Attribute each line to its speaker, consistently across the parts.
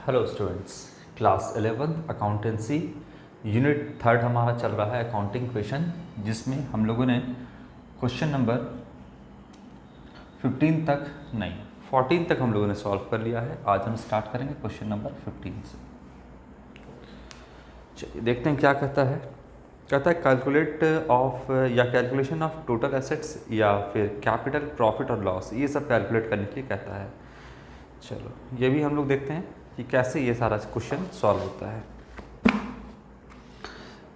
Speaker 1: Hello students, class 11 accountancy unit third हमारा चल रहा है अकाउंटिंग क्वेश्चन, जिसमें हम लोगों ने क्वेश्चन नंबर 15 तक नहीं 14 तक हम लोगों ने सॉल्व कर लिया है। आज हम स्टार्ट करेंगे क्वेश्चन नंबर 15 से। चलिए देखते हैं क्या कहता है। कहता है कैलकुलेट ऑफ या कैलकुलेशन ऑफ टोटल एसेट्स या फिर कैपिटल, प्रॉफिट और लॉस, ये सब कैलकुलेट करने के लिए कहता है। चलो ये भी हम लोग देखते हैं कि कैसे ये सारा क्वेश्चन सॉल्व होता है।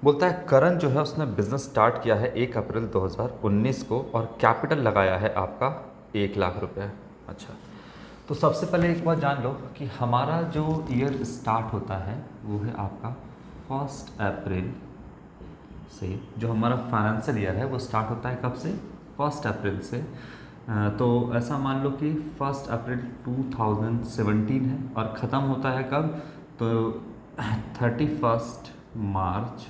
Speaker 1: बोलता है करण जो है उसने बिजनेस स्टार्ट किया है 1 अप्रैल 2019 को और कैपिटल लगाया है आपका 1 लाख रुपए। अच्छा, तो सबसे पहले एक बात जान लो कि हमारा जो ईयर स्टार्ट होता है वो है आपका 1 अप्रैल से। जो हमारा फाइनेंशियल ईयर है वो स्टार्ट होता है कब से? 1 अप्रैल से। तो ऐसा मान लो कि 1 अप्रैल 2017 है और ख़त्म होता है कब? तो 31 मार्च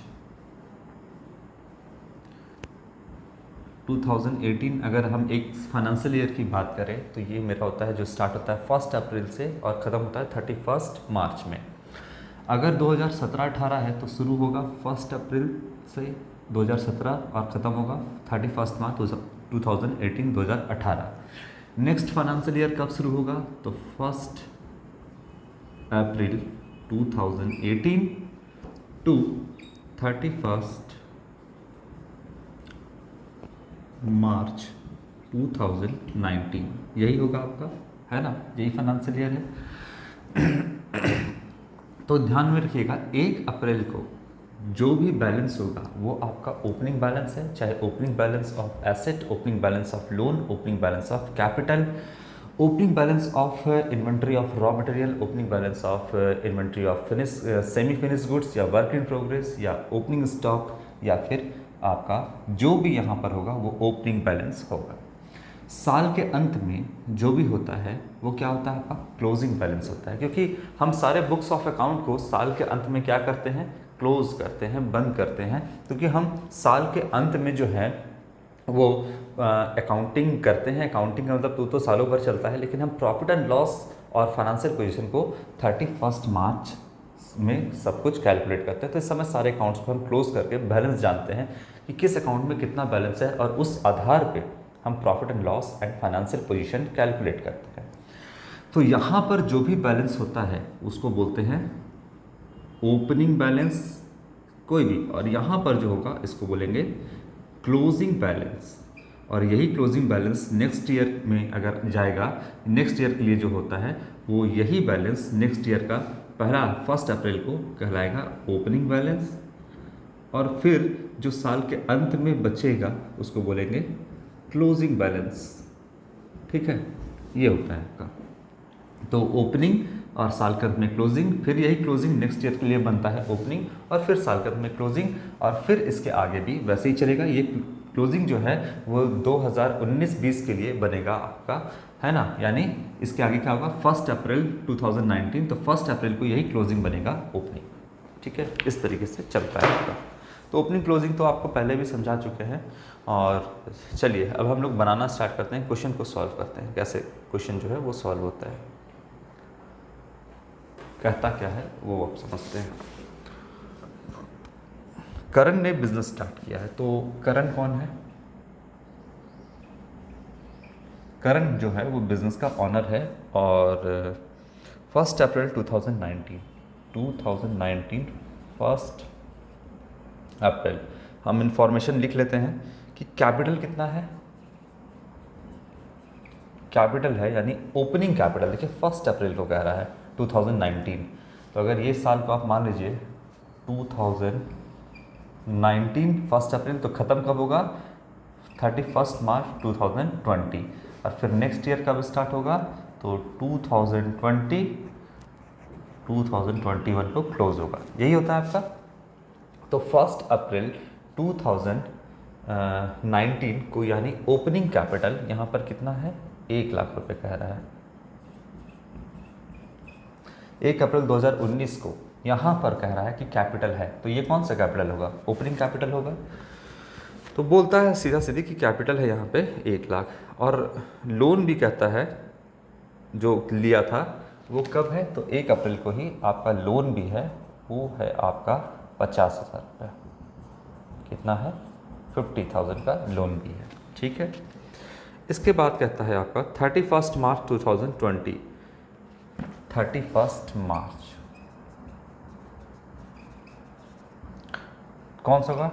Speaker 1: 2018। अगर हम एक फाइनेंशियल ईयर की बात करें तो ये मेरा होता है जो स्टार्ट होता है 1 अप्रैल से और ख़त्म होता है 31 मार्च में। अगर 2017-18 है तो शुरू होगा 1 अप्रैल से 2017 और ख़त्म होगा 31 मार्च 2018। नेक्स्ट फाइनेंशियल ईयर कब शुरू होगा? तो 1 अप्रैल 2018 टू 31 मार्च 2019, यही होगा आपका, है ना? यही फाइनेंशियल ईयर है। तो ध्यान में रखिएगा 1 अप्रैल को जो भी बैलेंस होगा वो आपका ओपनिंग बैलेंस है, चाहे opening balance of asset, opening balance of loan, opening balance of capital, opening balance of inventory of raw material, opening balance of inventory of semi finish goods या वर्क इन प्रोग्रेस या opening stock, या फिर आपका जो भी यहाँ पर होगा वो ओपनिंग बैलेंस होगा। साल के अंत में जो भी होता है वो क्या होता है? आपका क्लोजिंग बैलेंस होता है, क्योंकि हम सारे बुक्स ऑफ अकाउंट को साल के अंत में क्या करते हैं? क्लोज करते हैं, बंद करते हैं, क्योंकि हम साल के अंत में जो है वो अकाउंटिंग करते हैं। अकाउंटिंग का मतलब तो सालों भर चलता है, लेकिन हम प्रॉफिट एंड लॉस और फाइनेंशियल पोजीशन को 31 मार्च में सब कुछ कैलकुलेट करते हैं। तो इस समय सारे अकाउंट्स को हम क्लोज करके बैलेंस जानते हैं कि किस अकाउंट में कितना बैलेंस है, और उस आधार पे हम profit and loss and financial position calculate करते हैं। तो यहाँ पर जो भी बैलेंस होता है उसको बोलते हैं ओपनिंग बैलेंस, कोई भी, और यहाँ पर जो होगा इसको बोलेंगे क्लोजिंग बैलेंस। और यही क्लोजिंग बैलेंस नेक्स्ट ईयर में अगर जाएगा, नेक्स्ट ईयर के लिए जो होता है वो यही बैलेंस नेक्स्ट ईयर का पहला 1 अप्रैल को कहलाएगा ओपनिंग बैलेंस, और फिर जो साल के अंत में बचेगा उसको बोलेंगे क्लोजिंग बैलेंस। ठीक है, ये होता है आपका। तो ओपनिंग और साल के अंत में क्लोजिंग, फिर यही क्लोजिंग नेक्स्ट ईयर के लिए बनता है ओपनिंग, और फिर साल के अंत में क्लोजिंग, और फिर इसके आगे भी वैसे ही चलेगा। ये क्लोजिंग जो है वो 2019-20 के लिए बनेगा आपका, है ना? यानी इसके आगे क्या होगा? 1 अप्रैल 2019, तो 1 अप्रैल को यही क्लोजिंग बनेगा ओपनिंग। ठीक है, इस तरीके से चलता है आपका। तो ओपनिंग क्लोजिंग तो आपको पहले भी समझा चुके हैं। और चलिए अब हम लोग बनाना स्टार्ट करते हैं, क्वेश्चन को सॉल्व करते हैं, कैसे क्वेश्चन जो है वो सॉल्व होता है, कहता क्या है वो आप समझते हैं। करण ने बिजनेस स्टार्ट किया है, तो करण कौन है? करण जो है वो बिजनेस का ऑनर है, और 1 अप्रैल 2019 1 अप्रैल हम इंफॉर्मेशन लिख लेते हैं कि कैपिटल कितना है। कैपिटल है यानी ओपनिंग कैपिटल, देखिए 1 अप्रैल को कह रहा है 2019, तो अगर ये साल को आप मान लीजिए 2019 1 अप्रैल, तो ख़त्म कब होगा? 31 मार्च 2020, और फिर नेक्स्ट ईयर कब स्टार्ट होगा? तो 2021 को क्लोज होगा। यही होता है आपका। तो 1 अप्रैल 2019 को यानी ओपनिंग कैपिटल यहाँ पर कितना है? 1 लाख रुपए कह रहा है। 1 अप्रैल 2019 को यहाँ पर कह रहा है कि कैपिटल है, तो ये कौन सा कैपिटल होगा? ओपनिंग कैपिटल होगा। तो बोलता है सीधा सीधी कि कैपिटल है यहाँ पे 1 लाख, और लोन भी कहता है जो लिया था वो कब है? तो 1 अप्रैल को ही आपका लोन भी है, वो है आपका 50,000 रुपये। कितना है? 50,000 का लोन भी है। ठीक है। इसके बाद कहता है आपका 31 मार्च 2020। 31 मार्च कौन सा होगा?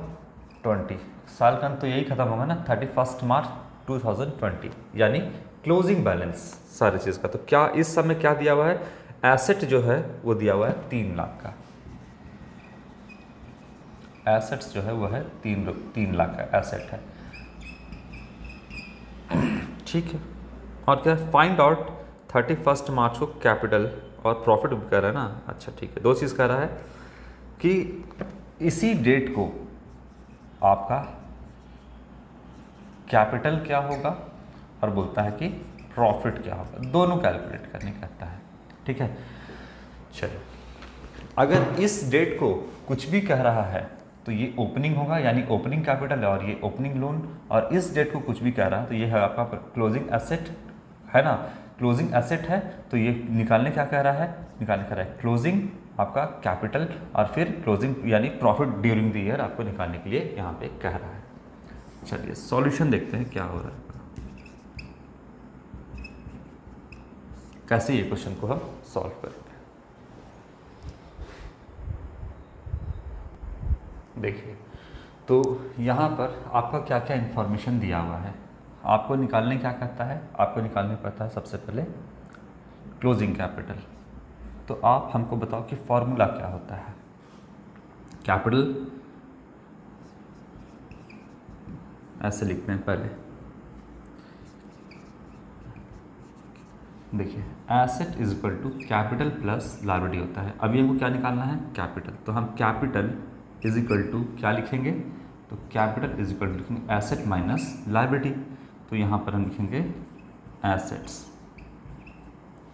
Speaker 1: 20। साल का अंत तो यही खत्म होगा ना, 31 मार्च 2020, यानी क्लोजिंग बैलेंस सारी चीज़ का। तो क्या इस समय क्या दिया हुआ है? एसेट जो है वो दिया हुआ है 3 लाख का। एसेट्स जो है वो है 3 लाख का एसेट है। ठीक है। और क्या है? फाइंड आउट 31 मार्च को कैपिटल और प्रॉफिट भी कह रहा है ना। अच्छा ठीक है, 2 चीज़ कह रहा है कि इसी डेट को आपका कैपिटल क्या होगा और बोलता है कि प्रॉफिट क्या होगा, दोनों कैलकुलेट करने कहता है। ठीक है। चलो, अगर इस डेट को कुछ भी कह रहा है तो ये ओपनिंग होगा, यानी ओपनिंग कैपिटल है, और ये ओपनिंग लोन। और इस डेट को कुछ भी कह रहा है तो ये है आपका क्लोजिंग एसेट, है ना। क्लोजिंग एसेट है तो ये निकालने क्या कह रहा है? निकालने कह रहा है क्लोजिंग आपका कैपिटल और फिर क्लोजिंग यानी प्रॉफिट ड्यूरिंग द ईयर आपको निकालने के लिए यहाँ पे कह रहा है। चलिए सॉल्यूशन देखते हैं क्या हो रहा है, कैसे ये क्वेश्चन को हम सॉल्व करेंगे। देखिए, तो यहाँ पर आपका क्या क्या इन्फॉर्मेशन दिया हुआ है। आपको निकालने क्या कहता है? आपको निकालने पड़ता है सबसे पहले क्लोजिंग कैपिटल। तो आप हमको बताओ कि फॉर्मूला क्या होता है। कैपिटल ऐसे लिखते हैं पहले, देखिए asset is equal to capital plus liability होता है। अभी हमको क्या निकालना है? कैपिटल। तो हम कैपिटल इज इक्वल टू क्या लिखेंगे? तो कैपिटल इज इक्वल टू लिखेंगे एसेट माइनस लायबिलिटी। तो यहाँ पर हम लिखेंगे एसेट्स,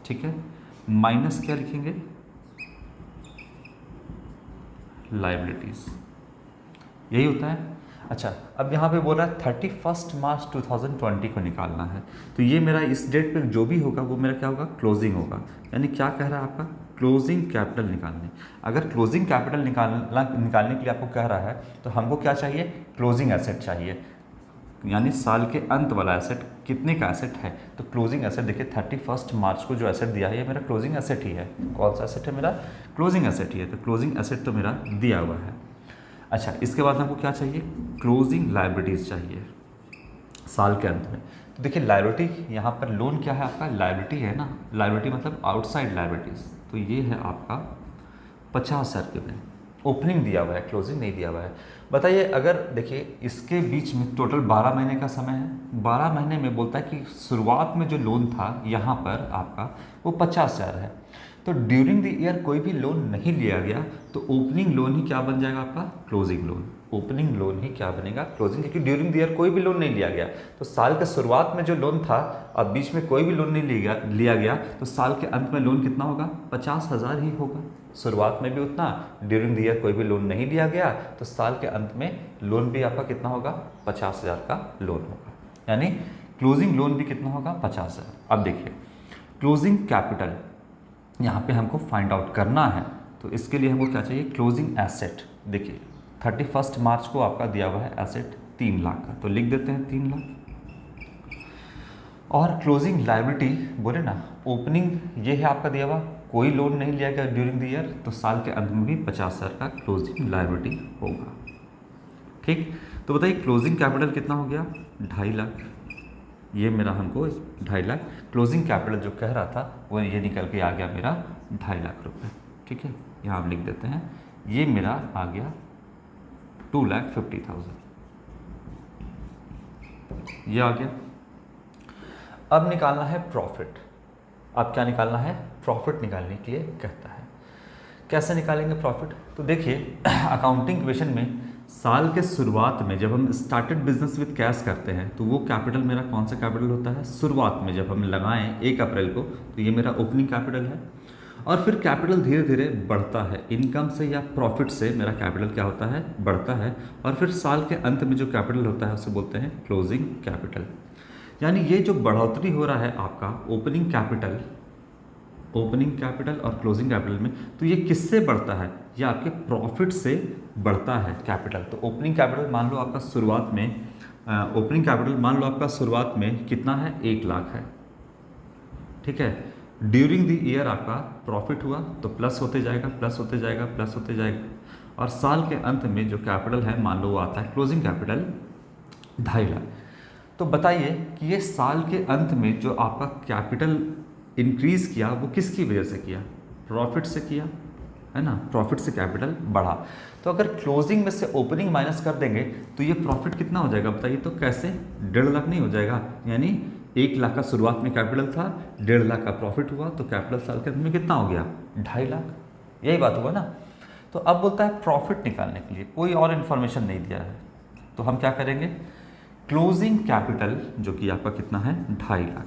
Speaker 1: ठीक है, माइनस क्या लिखेंगे? लायबिलिटीज। यही होता है। अच्छा, अब यहाँ पे बोल रहा है 31 मार्च 2020 को निकालना है। तो ये मेरा इस डेट पे जो भी होगा वो मेरा क्या होगा? क्लोजिंग होगा। यानी क्या कह रहा है आपका? क्लोजिंग कैपिटल निकालने। अगर क्लोजिंग कैपिटल निकालने के लिए आपको कह रहा है तो हमको क्या चाहिए? क्लोजिंग एसेट चाहिए, यानी साल के अंत वाला एसेट। कितने का एसेट है? तो क्लोजिंग एसेट देखिए 31 मार्च को जो एसेट दिया है ये मेरा क्लोजिंग एसेट ही है। कौन सा एसेट है मेरा? क्लोजिंग एसेट ही है। तो क्लोजिंग एसेट तो मेरा दिया हुआ है। अच्छा, इसके बाद हमको क्या चाहिए? क्लोजिंग लायबिलिटीज़ चाहिए साल के अंत में। तो देखिए लायबिलिटी यहाँ पर लोन क्या है आपका? लायबिलिटी है ना। लायबिलिटी मतलब आउटसाइड लायबिलिटीज़। तो ये है आपका 50,000 के में। ओपनिंग दिया हुआ है, क्लोजिंग नहीं दिया हुआ है। बताइए, अगर देखिए इसके बीच में टोटल 12 महीने का समय है। 12 महीने में बोलता है कि शुरुआत में जो लोन था यहाँ पर आपका वो 50,000 है। तो ड्यूरिंग द ईयर कोई भी लोन नहीं लिया गया तो ओपनिंग लोन ही क्या बन जाएगा आपका? Closing loan. ओपनिंग लोन ही क्या बनेगा? क्लोजिंग, क्योंकि ड्यूरिंग द ईयर कोई भी लोन नहीं लिया गया। तो साल के शुरुआत में जो लोन था और बीच में कोई भी लोन नहीं लिया गया तो साल के अंत में लोन कितना होगा? 50,000 ही होगा। शुरुआत में भी उतना, ड्यूरिंग द ईयर कोई भी लोन नहीं लिया गया तो साल के अंत में लोन भी आपका कितना होगा? 50,000 का लोन होगा। यानी क्लोजिंग लोन भी कितना होगा? 50,000। अब देखिए क्लोजिंग कैपिटल यहाँ पे हमको फाइंड आउट करना है। तो इसके लिए हमको क्या चाहिए? Closing asset. देखिए 31 मार्च को आपका दिया हुआ है एसेट 3 लाख का, तो लिख देते हैं 3 लाख। और क्लोजिंग लायबिलिटी बोले ना, ओपनिंग ये है आपका दिया हुआ, कोई लोन नहीं लिया गया ड्यूरिंग द ईयर तो साल के अंत में भी 50,000 का क्लोजिंग लायबिलिटी होगा। ठीक, तो बताइए क्लोजिंग कैपिटल कितना हो गया? 2.5 लाख। ये मेरा हमको 2.5 लाख क्लोजिंग कैपिटल जो कह रहा था वो ये निकल के आ गया मेरा 2.5 लाख रुपए। ठीक है, यहाँ हम लिख देते हैं ये मेरा आ गया 2,50,000। ये आ गया। अब निकालना है प्रॉफिट। अब क्या निकालना है? प्रॉफिट निकालने के लिए कहता है। कैसे निकालेंगे प्रॉफिट? तो देखिए अकाउंटिंग क्वेश्चन में साल के शुरुआत में जब हम स्टार्टेड बिजनेस विद कैश करते हैं तो वो कैपिटल मेरा कौन सा कैपिटल होता है? शुरुआत में जब हम लगाएं 1 अप्रैल को तो ये मेरा ओपनिंग कैपिटल है। और फिर कैपिटल धीरे धीरे बढ़ता है, इनकम से या प्रॉफिट से मेरा कैपिटल क्या होता है? बढ़ता है। और फिर साल के अंत में जो कैपिटल होता है उसे बोलते हैं क्लोजिंग कैपिटल। यानी ये जो बढ़ोतरी हो रहा है आपका ओपनिंग कैपिटल ओपनिंग कैपिटल और क्लोजिंग कैपिटल में, तो ये किससे बढ़ता है? ये आपके प्रॉफिट से बढ़ता है कैपिटल। तो ओपनिंग कैपिटल मान लो आपका शुरुआत में ओपनिंग कैपिटल मान लो आपका शुरुआत में कितना है, 1 लाख है, ठीक है। ड्यूरिंग द ईयर आपका प्रॉफिट हुआ तो प्लस होते जाएगा, प्लस होते जाएगा, प्लस होते जाएगा, और साल के अंत में जो कैपिटल है मान लो वो आता है क्लोजिंग कैपिटल 2.5 लाख। तो बताइए कि ये साल के अंत में जो आपका कैपिटल इंक्रीज किया वो किसकी वजह से किया? प्रॉफिट से किया, है ना, प्रॉफिट से कैपिटल बढ़ा। तो अगर क्लोजिंग में से ओपनिंग माइनस कर देंगे तो ये प्रॉफिट कितना हो जाएगा बताइए? तो कैसे, 1.5 लाख नहीं हो जाएगा? यानी 1 लाख का शुरुआत में कैपिटल था, 1.5 लाख का प्रॉफिट हुआ, तो कैपिटल साल के अंत में कितना हो गया? 2.5 लाख। यही बात हुआ ना। तो अब बोलता है प्रॉफिट निकालने के लिए, कोई और इन्फॉर्मेशन नहीं दिया है, तो हम क्या करेंगे? क्लोजिंग कैपिटल जो कि आपका कितना है, 2.5 लाख,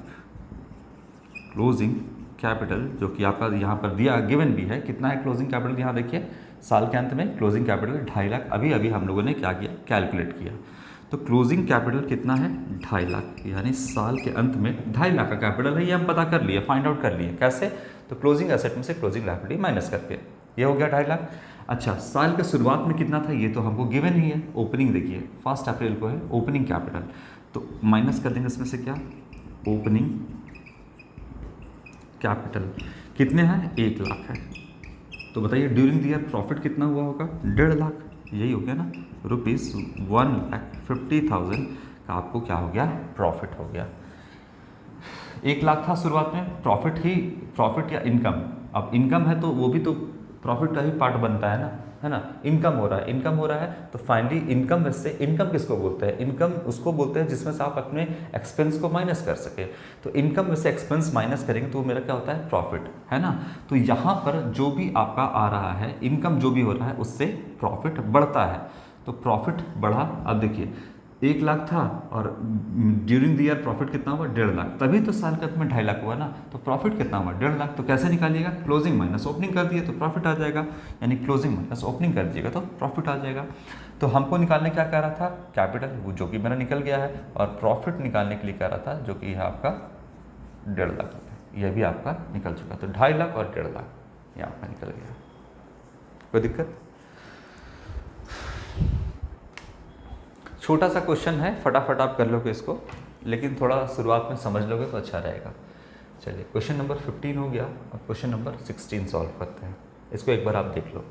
Speaker 1: क्लोजिंग कैपिटल जो कि आपका यहाँ पर दिया गिवन भी है, कितना है क्लोजिंग कैपिटल? यहाँ देखिए साल के अंत में क्लोजिंग कैपिटल 2.5 लाख, अभी अभी हम लोगों ने क्या किया, कैलकुलेट किया। तो क्लोजिंग कैपिटल कितना है, 2.5 लाख, यानी साल के अंत में 2.5 लाख का कैपिटल है, ये हम पता कर लिए, फाइंड आउट कर लिए। कैसे? तो क्लोजिंग एसेट में से क्लोजिंग लायबिलिटी माइनस करके, ये हो गया 2.5 लाख। अच्छा, साल के शुरुआत में कितना था, ये तो हमको गिवन ही है। ओपनिंग देखिए 1 अप्रैल को है ओपनिंग कैपिटल, तो माइनस कर देंगे इसमें से क्या, ओपनिंग कैपिटल कितने हैं, 1 लाख है। तो बताइए ड्यूरिंग द ईयर प्रॉफिट कितना हुआ होगा, 1.5 लाख, यही हो गया ना, ₹1,50,000 का आपको क्या हो गया, प्रॉफिट हो गया। 1 लाख था शुरुआत में, प्रॉफिट या इनकम, अब इनकम है तो वो भी तो प्रॉफिट का ही पार्ट बनता है ना, इनकम हो रहा है, तो फाइनली इनकम में से, इनकम किसको बोलते हैं, इनकम उसको बोलते हैं जिसमें से आप अपने एक्सपेंस को माइनस कर सके। तो इनकम में से एक्सपेंस माइनस करेंगे तो वो मेरा क्या होता है, प्रॉफिट, है ना। तो यहाँ पर जो भी आपका आ रहा है इनकम, जो भी हो रहा है उससे प्रॉफिट बढ़ता है, तो प्रॉफिट बढ़ा। अब देखिए 1 लाख था और ड्यूरिंग द ईयर प्रॉफिट कितना हुआ, 1.5 लाख, तभी तो साल के अंत में 2.5 लाख हुआ ना। तो प्रॉफिट कितना हुआ, 1.5 लाख। तो कैसे निकालिएगा, क्लोजिंग माइनस ओपनिंग कर दिए तो प्रॉफिट आ जाएगा, यानी क्लोजिंग माइनस ओपनिंग कर दीजिएगा तो प्रॉफिट आ जाएगा। तो हमको निकालने क्या कह रहा था, कैपिटल, वो जो कि मेरा निकल गया है, और प्रॉफिट निकालने के लिए कह रहा था जो कि है आपका 1.5 लाख रुपये, यह भी आपका निकल चुका। तो 2.5 लाख और 1.5 लाख ये आपका निकल गया। कोई दिक्कत? छोटा सा क्वेश्चन है, फटाफट आप कर लोगे इसको, लेकिन थोड़ा शुरुआत में समझ लोगे तो अच्छा रहेगा। चलिए क्वेश्चन नंबर 15 हो गया, अब क्वेश्चन नंबर 16 सॉल्व करते हैं। इसको एक बार आप देख लो।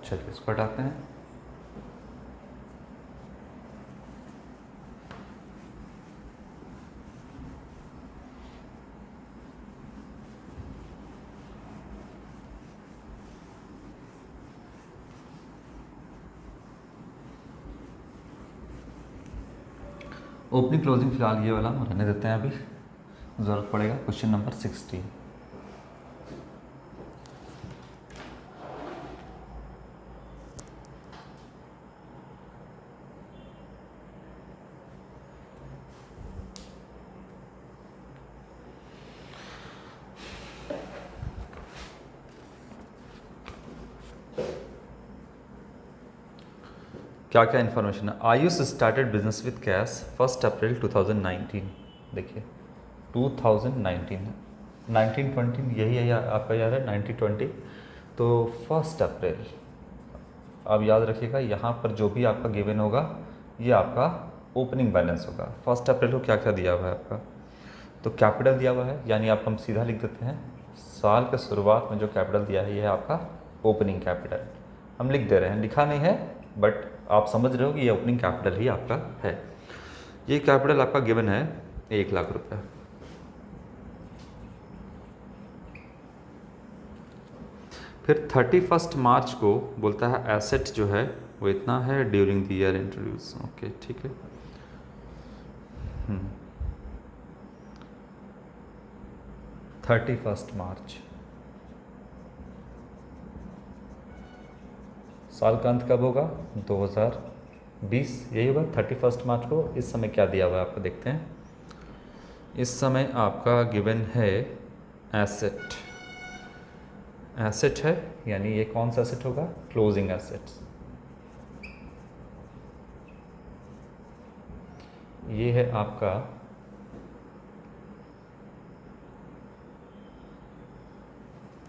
Speaker 1: चलिए इसको हटाते हैं। ओपनिंग क्लोजिंग फिलहाल ये वाला हम रहने देते हैं, अभी ज़रूरत पड़ेगा। क्वेश्चन नंबर 16, क्या क्या इन्फॉर्मेशन है। Ayush started business with cash 1 अप्रैल 2019। देखिए 2019, 1920 यही है आपका याद है, 1920। तो 1 अप्रैल, अब याद रखिएगा यहाँ पर जो भी आपका गिवन होगा ये आपका ओपनिंग बैलेंस होगा। 1 अप्रैल को क्या क्या दिया हुआ है आपका, तो कैपिटल दिया हुआ है, यानी आप हम सीधा लिख देते हैं साल के शुरुआत में जो कैपिटल दिया है ये है आपका ओपनिंग कैपिटल। हम लिख दे रहे हैं, लिखा नहीं है बट आप समझ रहे हो कि ये ओपनिंग कैपिटल ही आपका है। ये कैपिटल आपका गिवन है 1,00,000 रुपये। फिर 31 मार्च को बोलता है एसेट जो है वो इतना है during the year introduce. Okay ठीक है। 31 मार्च, साल का अंत कब होगा? 2020, यही होगा 31 मार्च को। इस समय क्या दिया हुआ है आपको देखते हैं। इस समय आपका गिवन है एसेट, एसेट है यानी ये कौन सा एसेट होगा? Closing assets. ये है आपका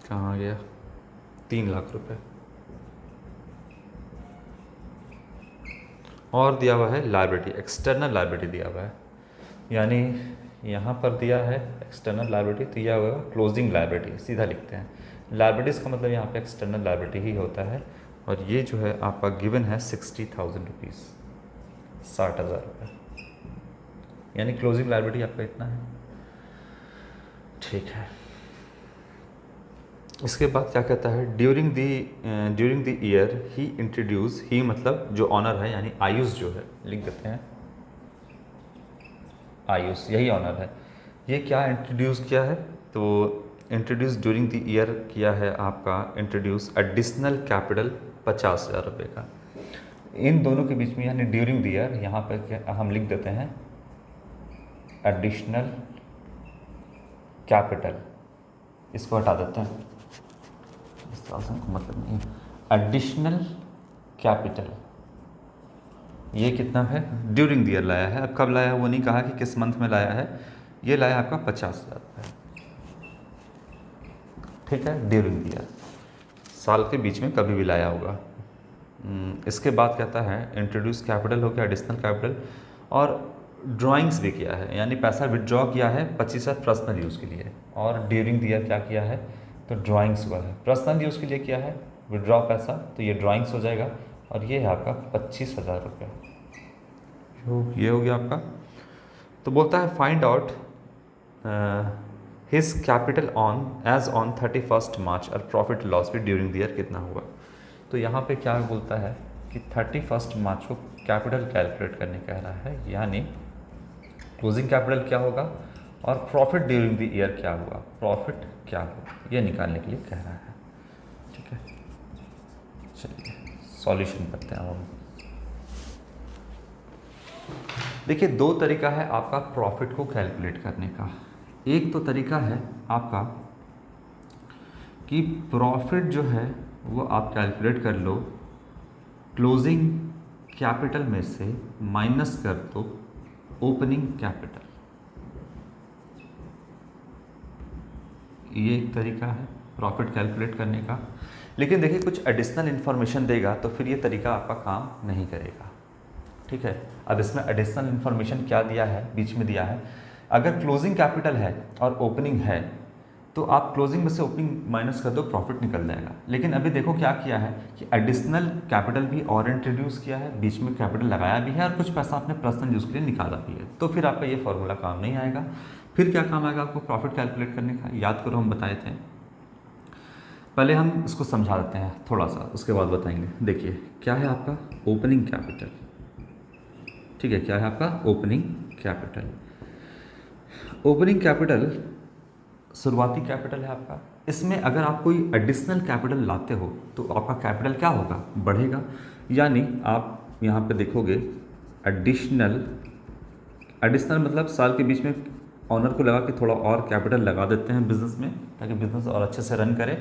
Speaker 1: कहाँ गया? 3,00,000 रुपये। और दिया हुआ है लाइबिलिटी, एक्सटर्नल लाइबिलिटी दिया हुआ है, यानी यहाँ पर दिया है एक्सटर्नल लाइबिलिटी, तो यह होगा क्लोजिंग लाइबिलिटी, सीधा लिखते हैं। लाइबिलिटीज़ का मतलब यहाँ पे एक्सटर्नल लाइबिलिटी ही होता है। और ये जो है आपका गिवन है 60,000 रुपीज़, 60,000 रुपये, यानी क्लोजिंग लाइबिलिटी आपका इतना है। ठीक है। इसके बाद क्या कहता है? During the year he introduce, he मतलब जो ऑनर है यानी आयुष जो है, लिख देते हैं आयुष, यही ऑनर है। ये क्या इंट्रोड्यूस किया है? तो इंट्रोड्यूस ड्यूरिंग द ईयर किया है आपका इंट्रोड्यूस एडिशनल कैपिटल 50,000 रुपये का। इन दोनों के बीच में यानी ड्यूरिंग द ईयर, यहाँ पर हम लिख देते हैं एडिशनल कैपिटल, इसको हटा देते हैं, इस तरह से मतलब नहीं है। एडिशनल कैपिटल ये कितना है? ड्यूरिंग द ईयर लाया है। अब कब लाया है वो नहीं कहा कि किस मंथ में लाया है। ये लाया आपका 50,000 रुपये, ठीक है, ड्यूरिंग द ईयर, साल के बीच में कभी भी लाया होगा। इसके बाद कहता है इंट्रोड्यूस कैपिटल हो गया, एडिशनल कैपिटल, और ड्राइंग्स भी किया है, यानी पैसा विड्रॉ किया है 25,000 पर्सनल यूज़ के लिए, और ड्यूरिंग द ईयर क्या किया है? तो ड्राइंग्स हुआ है। पर्सनल यूज़ के लिए किया है विड्रॉ पैसा, तो ये ड्राइंग्स हो जाएगा, और ये है आपका 25,000 रुपये, ये हो गया आपका। तो बोलता है find out his capital on as on 31 March और प्रॉफिट लॉस भी ड्यूरिंग द ईयर कितना हुआ। तो यहाँ पे क्या बोलता है कि 31 मार्च को कैपिटल कैलकुलेट करने कह रहा है, यानी क्लोजिंग कैपिटल क्या होगा और प्रॉफिट ड्यूरिंग द ईयर क्या हुआ, प्रॉफिट क्या हुआ, ये निकालने के लिए कह रहा है। ठीक है, चलिए सॉल्यूशन करते हैं हम। देखिए, दो तरीका है आपका प्रॉफिट को कैलकुलेट करने का। एक तो तरीका है आपका कि प्रॉफिट जो है वो आप कैलकुलेट कर लो, क्लोजिंग कैपिटल में से माइनस कर दो ओपनिंग कैपिटल, ये एक तरीका है प्रॉफिट कैलकुलेट करने का। लेकिन देखिए, कुछ एडिशनल इन्फॉर्मेशन देगा तो फिर ये तरीका आपका काम नहीं करेगा। ठीक है, अब इसमें एडिशनल इन्फॉर्मेशन क्या दिया है, बीच में दिया है, अगर क्लोजिंग कैपिटल है और ओपनिंग है तो आप क्लोजिंग में से ओपनिंग माइनस कर दो, प्रॉफिट निकल जाएगा। लेकिन अभी देखो क्या किया है कि एडिशनल कैपिटल भी और इंट्रोड्यूस किया है, बीच में कैपिटल लगाया भी है और कुछ पैसा आपने पर्सनल यूज़ के लिए निकाला भी है, तो फिर आपका ये फॉर्मूला काम नहीं आएगा। फिर क्या काम आएगा आपको प्रॉफिट कैलकुलेट करने का? याद करो, हम बताए थे, पहले हम इसको समझा देते हैं थोड़ा सा, उसके बाद बताएंगे। देखिए क्या है आपका ओपनिंग कैपिटल, ठीक है, क्या है आपका ओपनिंग कैपिटल। ओपनिंग कैपिटल शुरुआती कैपिटल है आपका। इसमें अगर आप कोई एडिशनल कैपिटल लाते हो तो आपका कैपिटल क्या होगा, बढ़ेगा। यानी आप यहाँ पे देखोगे एडिशनल मतलब साल के बीच में ऑनर को लगा के थोड़ा और कैपिटल लगा देते हैं बिजनेस में, ताकि बिजनेस और अच्छे से रन करे।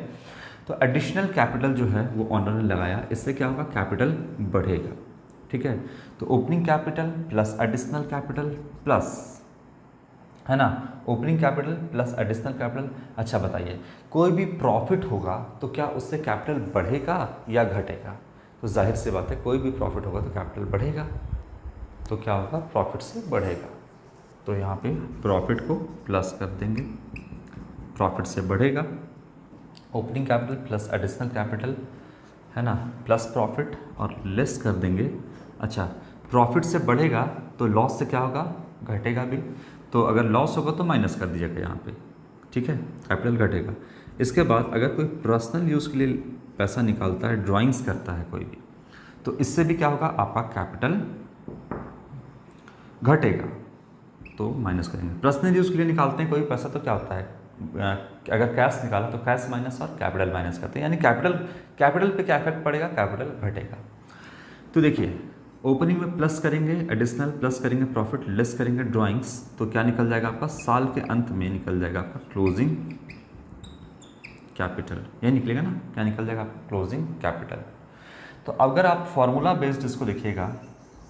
Speaker 1: तो एडिशनल कैपिटल जो है वो ऑनर ने लगाया, इससे क्या होगा, कैपिटल बढ़ेगा। ठीक है, तो opening capital plus additional capital plus, है ना, opening capital plus additional capital. अच्छा बताइए, कोई भी प्रॉफिट होगा तो क्या उससे कैपिटल बढ़ेगा या घटेगा? तो जाहिर सी बात है, कोई भी प्रॉफिट होगा तो कैपिटल बढ़ेगा, तो क्या होगा, प्रॉफिट से बढ़ेगा। तो यहाँ पे प्रॉफिट को प्लस कर देंगे, प्रॉफिट से बढ़ेगा, opening capital plus additional capital, है ना, प्लस प्रॉफिट और लेस कर देंगे। अच्छा, प्रॉफिट से बढ़ेगा तो लॉस से क्या होगा, घटेगा भी। तो अगर लॉस होगा तो माइनस कर दीजिएगा यहाँ पे, ठीक है, कैपिटल घटेगा। इसके बाद अगर कोई पर्सनल यूज़ के लिए पैसा निकालता है, ड्राइंग्स करता है कोई भी, तो इससे भी क्या होगा, आपका कैपिटल घटेगा, तो माइनस करेंगे। पर्सनल यूज़ के लिए निकालते हैं कोई पैसा तो क्या होता है, अगर कैश निकाला तो कैश माइनस और कैपिटल माइनस करते हैं, यानी कैपिटल पे क्या इफेक्ट पड़ेगा, कैपिटल घटेगा। तो देखिए ओपनिंग में प्लस करेंगे एडिशनल, प्लस करेंगे प्रॉफिट, लेस करेंगे ड्राइंग्स, तो क्या निकल जाएगा आपका, साल के अंत में निकल जाएगा आपका क्लोजिंग कैपिटल, ये निकलेगा ना, क्या निकल जाएगा आपका, क्लोजिंग कैपिटल। तो अगर आप फॉर्मूला बेस्ड इसको लिखिएगा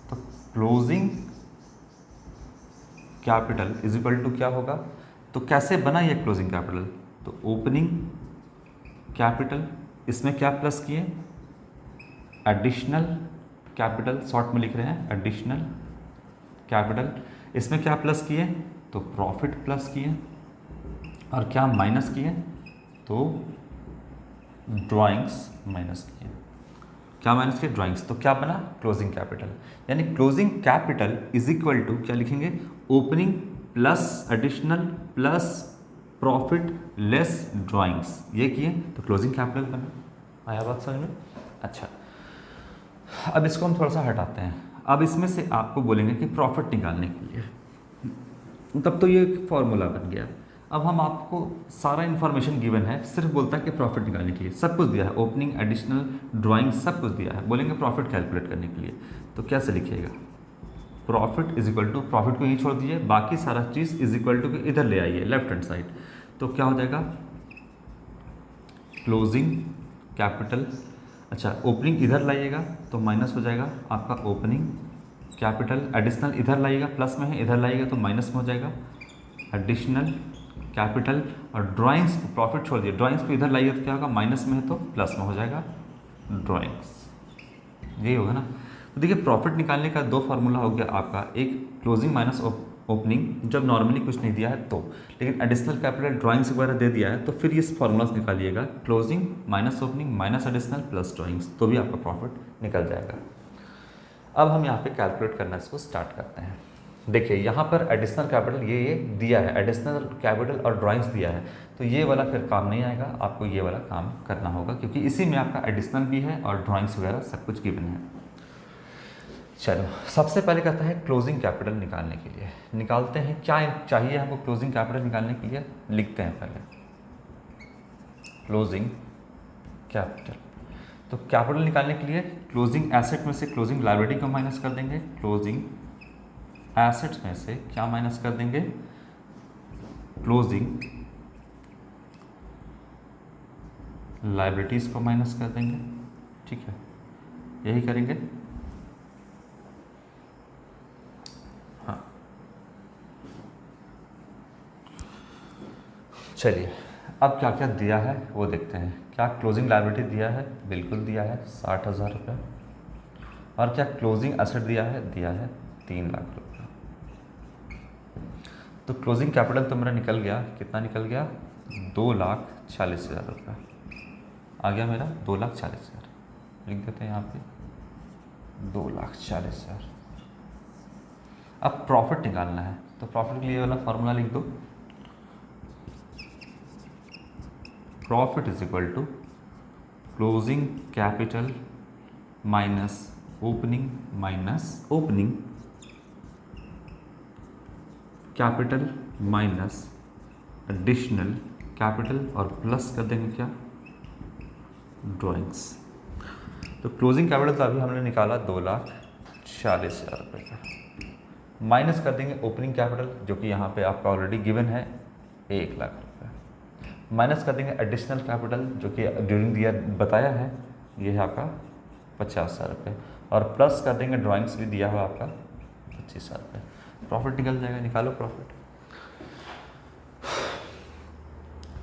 Speaker 1: तो closing capital is equal to क्या होगा, तो कैसे बना ये क्लोजिंग कैपिटल, तो ओपनिंग कैपिटल, इसमें क्या प्लस किए, एडिशनल कैपिटल, शॉर्ट में लिख रहे हैं एडिशनल कैपिटल, इसमें क्या प्लस किए, तो प्रॉफिट प्लस किए, और क्या माइनस किए, तो ड्राइंग्स माइनस किए, क्या माइनस किए, ड्राइंग्स, तो क्या बना, क्लोजिंग कैपिटल। यानी closing capital is equal to क्या लिखेंगे, opening plus additional plus profit less drawings, ये किए तो क्लोजिंग कैपिटल बना। आया बात समझ में? अच्छा, अब इसको हम थोड़ा सा हटाते हैं। अब इसमें से आपको बोलेंगे कि प्रॉफिट निकालने के लिए, तब तो ये फॉर्मूला बन गया। अब हम आपको सारा इन्फॉर्मेशन गिवन है, सिर्फ बोलता है कि प्रॉफिट निकालने के लिए, सब कुछ दिया है, ओपनिंग एडिशनल ड्राइंग सब कुछ दिया है, बोलेंगे प्रॉफिट कैलकुलेट करने के लिए, तो कैसे लिखिएगा, profit is equal to, profit को यहीं छोड़ दीजिए, बाकी सारा चीज़ इज इक्वल टू इधर ले आइए लेफ्ट हैंड साइड, तो क्या हो जाएगा, क्लोजिंग कैपिटल, अच्छा ओपनिंग इधर लाइएगा तो माइनस हो जाएगा आपका ओपनिंग कैपिटल, एडिशनल इधर लाइएगा प्लस में है, इधर लाइएगा तो माइनस में हो जाएगा एडिशनल कैपिटल, और ड्राइंग्स प्रॉफिट छोड़ दिए, ड्राइंग्स को इधर लाइए तो क्या होगा, माइनस में है तो प्लस में हो जाएगा ड्राइंग्स, यही होगा ना। तो देखिए प्रॉफिट निकालने का दो फार्मूला हो गया आपका, एक क्लोजिंग माइनस ओपनिंग जब नॉर्मली कुछ नहीं दिया है तो, लेकिन एडिशनल कैपिटल ड्राइंग्स वगैरह दे दिया है तो फिर ये फार्मूलाज निकालिएगा, closing minus opening minus additional plus drawings, तो भी आपका प्रॉफिट निकल जाएगा। अब हम यहाँ पे कैलकुलेट करना इसको स्टार्ट करते हैं। देखिए यहाँ पर एडिशनल कैपिटल ये दिया है, एडिशनल कैपिटल और ड्राइंग्स दिया है, तो ये वाला फिर काम नहीं आएगा, आपको ये वाला काम करना होगा क्योंकि इसी में आपका एडिशनल भी है और ड्राइंग्स वगैरह सब कुछ गिवन है। चलो सबसे पहले कहता है क्लोजिंग कैपिटल निकालने के लिए, निकालते हैं, क्या चाहिए हमको क्लोजिंग कैपिटल निकालने के लिए, लिखते हैं पहले क्लोजिंग कैपिटल। तो कैपिटल निकालने के लिए क्लोजिंग एसेट में से क्लोजिंग लायबिलिटी को माइनस कर देंगे, क्लोजिंग एसेट्स में से क्या माइनस कर देंगे, क्लोजिंग लायबिलिटीज को माइनस कर देंगे, ठीक है, यही करेंगे। हाँ चलिए अब क्या क्या दिया है वो देखते हैं। क्या क्लोजिंग लायबिलिटी दिया है, बिल्कुल दिया है 60,000 रुपये, और क्या क्लोजिंग एसेट दिया है 3 लाख रुपये। तो क्लोजिंग कैपिटल तो मेरा निकल गया, कितना निकल गया, 2,40,000 रुपये आ गया मेरा, 2,40,000 लिख देते हैं यहाँ पे 2,40,000। अब प्रॉफिट निकालना है, तो प्रॉफिट के लिए वाला फॉर्मूला लिख दो, profit is equal to closing capital minus opening capital minus additional capital, और प्लस कर देंगे क्या, ड्राइंग्स। तो क्लोजिंग कैपिटल तो अभी हमने निकाला 2,40,000 रुपये का, माइनस कर देंगे ओपनिंग कैपिटल जो कि यहाँ पे आपका ऑलरेडी गिवन है 1 लाख रुपये, माइनस कर देंगे एडिशनल कैपिटल जो कि ड्यूरिंग दिया बताया है, ये है आपका 50,000 रुपये, और प्लस कर देंगे ड्राइंग्स भी दिया हुआ आपका 25,000 रुपये, प्रॉफिट निकल जाएगा। निकालो प्रॉफिट।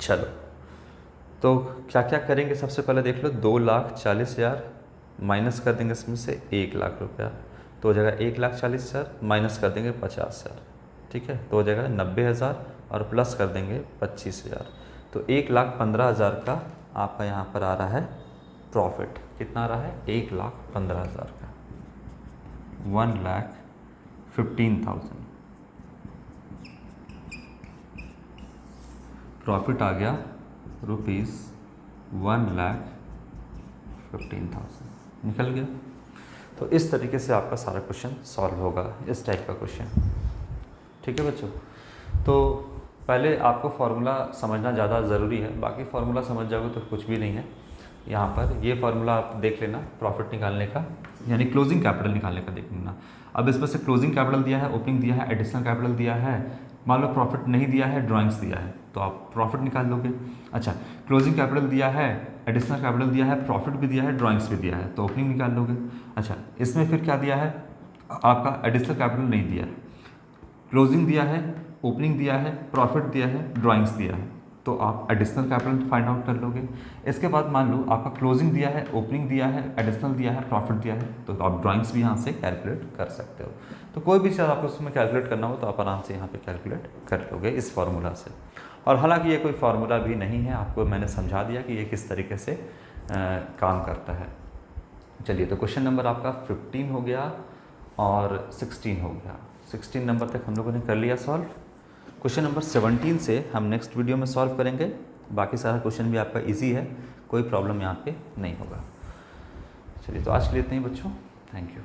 Speaker 1: चलो तो क्या क्या करेंगे, सबसे पहले देख लो, 2,40,000 माइनस कर देंगे इसमें से 1 लाख रुपया, तो हो जाएगा 1,40,000 माइनस कर देंगे 50,000, ठीक है, तो हो जाएगा 90,000, और प्लस कर देंगे 25,000, तो 1,15,000 का आपका यहाँ पर आ रहा है प्रॉफिट। कितना आ रहा है, 1,15,000 का, 1,15,000 15,000, प्रॉफिट आ गया ₹1,15,000, निकल गया। तो इस तरीके से आपका सारा क्वेश्चन सॉल्व होगा, इस टाइप का क्वेश्चन। ठीक है बच्चों, तो पहले आपको फार्मूला समझना ज़्यादा ज़रूरी है, बाकी फार्मूला समझ जाओगे तो कुछ भी नहीं है। यहाँ पर ये फार्मूला आप देख लेना प्रॉफिट निकालने का, यानी क्लोजिंग कैपिटल निकालने का देख लेना। अब इसमें से क्लोजिंग कैपिटल दिया है, ओपनिंग दिया है, एडिशनल कैपिटल दिया है, मान लो प्रॉफिट नहीं दिया है, ड्राइंग्स दिया है, तो आप प्रॉफिट निकाल लोगे। अच्छा, क्लोजिंग कैपिटल दिया है, एडिशनल कैपिटल दिया है, प्रॉफिट भी दिया है, ड्राइंग्स भी दिया है, तो ओपनिंग निकाल लोगे। अच्छा, इसमें फिर क्या दिया है, आपका एडिशनल कैपिटल नहीं दिया है, क्लोजिंग दिया है, ओपनिंग दिया है, प्रॉफिट दिया है, ड्राइंग्स दिया है, तो आप एडिशनल कैपिटल फाइंड आउट कर लोगे। इसके बाद मान लो आपका क्लोजिंग दिया है, ओपनिंग दिया है, एडिशनल दिया है, प्रॉफिट दिया है, तो आप ड्राइंग्स भी यहाँ से कैलकुलेट कर सकते हो। तो कोई भी चीज़ आपको उसमें कैलकुलेट करना हो तो आप आराम से यहाँ पे कैलकुलेट कर लोगे इस फार्मूला से। और हालांकि ये कोई फार्मूला भी नहीं है, आपको मैंने समझा दिया कि ये किस तरीके से काम करता है। चलिए, तो क्वेश्चन नंबर आपका 15 हो गया और 16 हो गया। 16 नंबर तक हम लोगों ने कर लिया सॉल्व। क्वेश्चन नंबर 17 से हम नेक्स्ट वीडियो में सॉल्व करेंगे। बाकी सारा क्वेश्चन भी आपका इजी है, कोई प्रॉब्लम यहाँ पे नहीं होगा। चलिए, तो आज के लिए इतना ही बच्चों, थैंक यू।